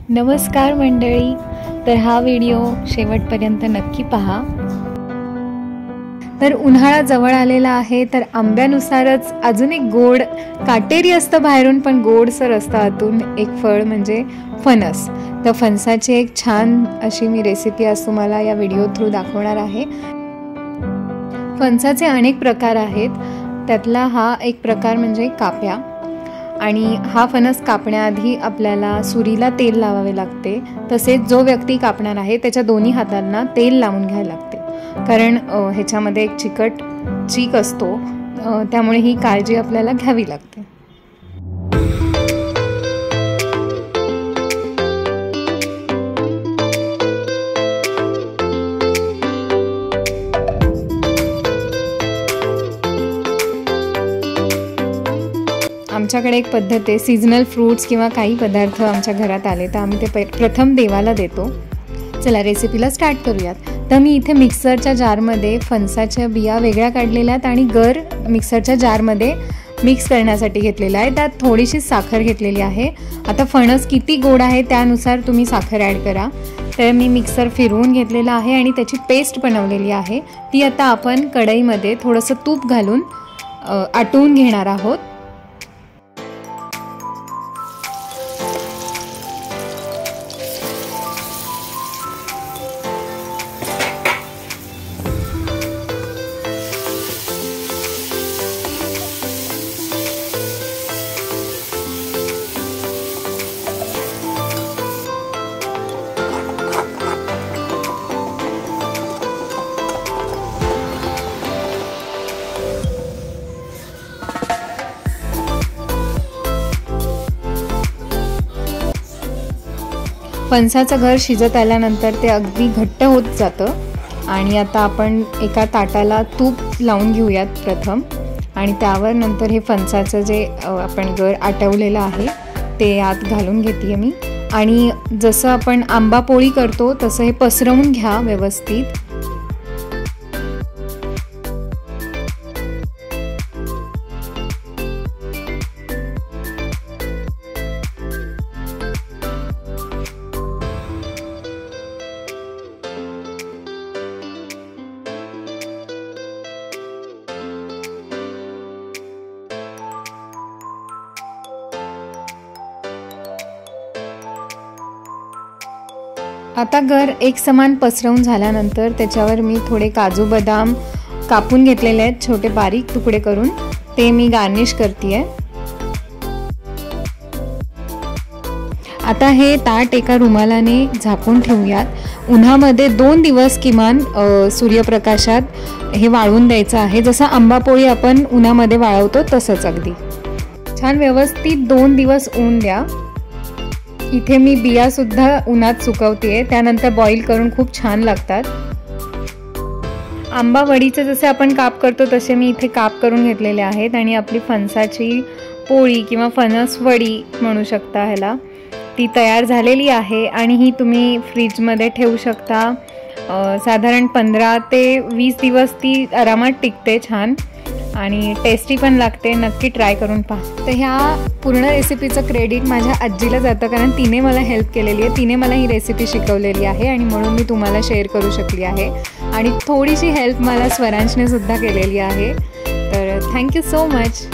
नमस्कार मंडळी, तर हा व्हिडिओ शेवटपर्यंत नक्की पहा। तर उन्हाळा जवळ आलेला आहे, तर आंब्यानुसारच अजून एक गोड काटेरी असतं बाहेरून पण गोडसर असतं आतून एक फळ म्हणजे फणस। तर फणसाची एक छान अशी मी रेसिपी आज तुम्हाला या व्हिडिओ थ्रू दाखवणार आहे। फणसाचे अनेक प्रकार आहेत, त्यातला हा एक प्रकार म्हणजे काप्या। आणि हा फणस कापण्याआधी आपल्याला सुरीला तेल लावावे लागते, तसेच जो व्यक्ती कापणार आहे त्याच्या दोन्ही हातांना तेल लावून घ्यायला लागते, कारण ह्याच्यामध्ये एक चिकट चीक असतो, त्यामुळे ही काळजी आपल्याला घ्यावी लागते। आमच्याकडे एक पद्धत आहे, सीजनल फ्रूट्स किंवा काही पदार्थ आमच्या घरात आले तर आम्ही ते प्रथम देवाला देतो। चला रेसिपीला स्टार्ट करूयात। तर मी इथे मिक्सरच्या जारमध्ये फणसाच्या बिया वेगळ्या काढलेल्या आहेत आणि गर मिक्सरच्या जारमध्ये मिक्स करण्यासाठी घेतलेला आहे। त्यात थोडीशी साखर घेतलेली आहे। आता फणस किती गोड आहे त्यानुसार तुम्ही साखर ॲड करा। तर मी मिक्सर फिरवून घेतलेला आहे आणि त्याची पेस्ट बनवलेली आहे। ती आता आपण कढईमध्ये थोडंसं तूप घालून आटवून घेणार आहोत। फणसाचं गर शिजत आल्यानंतर ते अगदी घट्ट होत जातं आणि आता आपण एका ताटाला तूप लावून घेऊयात प्रथम, आणि त्यावर नंतर हे फणसाचं जे आपण गर आटवलेलं आहे ते आत घालून घेते मी। आणि जसं आपण आंबा पोळी करतो तसं हे पसरवून घ्या व्यवस्थित। आता गर एक समान पसरवून झाल्यानंतर त्याच्यावर मी थोडे काजू बदाम कापून घेतलेले आहेत, छोटे बारीक तुकडे करून, ते मी गार्निश करतेय। आता हे ताट एका रुमालाने झाकून ठेवूयात। उन्हामध्ये 2 दिवस किमान सूर्यप्रकाशात हे वाळवून द्यायचं आहे, जसं आंबापोळी आपण उन्हामध्ये वाळवतो तसंच अगदी छान व्यवस्थित 2 दिवस ऊन द्या। इथे मी बिया सुद्धा उन्हात सुकवतेय, त्यानंतर बॉईल करून खूप छान लागतात। आंबा वडीचे जसे आपण काप करतो तसे मी इथे काप करून घेतलेले आहेत आणि आपली फणसाची पोळी किंवा फणस वडी म्हणू शकता ह्याला, ती तयार झालेली आहे। आणि ही तुम्ही फ्रीजमध्ये ठेवू शकता, साधारण 15 ते 20 दिवस ती आरामात टिकते छान आणि टेस्टी पण लागते। नक्की ट्राय करून पहा। तर ह्या पूर्ण रेसिपीचं क्रेडिट माझ्या आजीला जातं, कारण तिने मला हेल्प केलेली आहे, तिने मला ही रेसिपी शिकवलेली आहे आणि म्हणून मी तुम्हाला शेअर करू शकली आहे। आणि थोडीशी हेल्प मला स्वरांशने सुद्धा केलेली आहे, तर थँक्यू सो मच।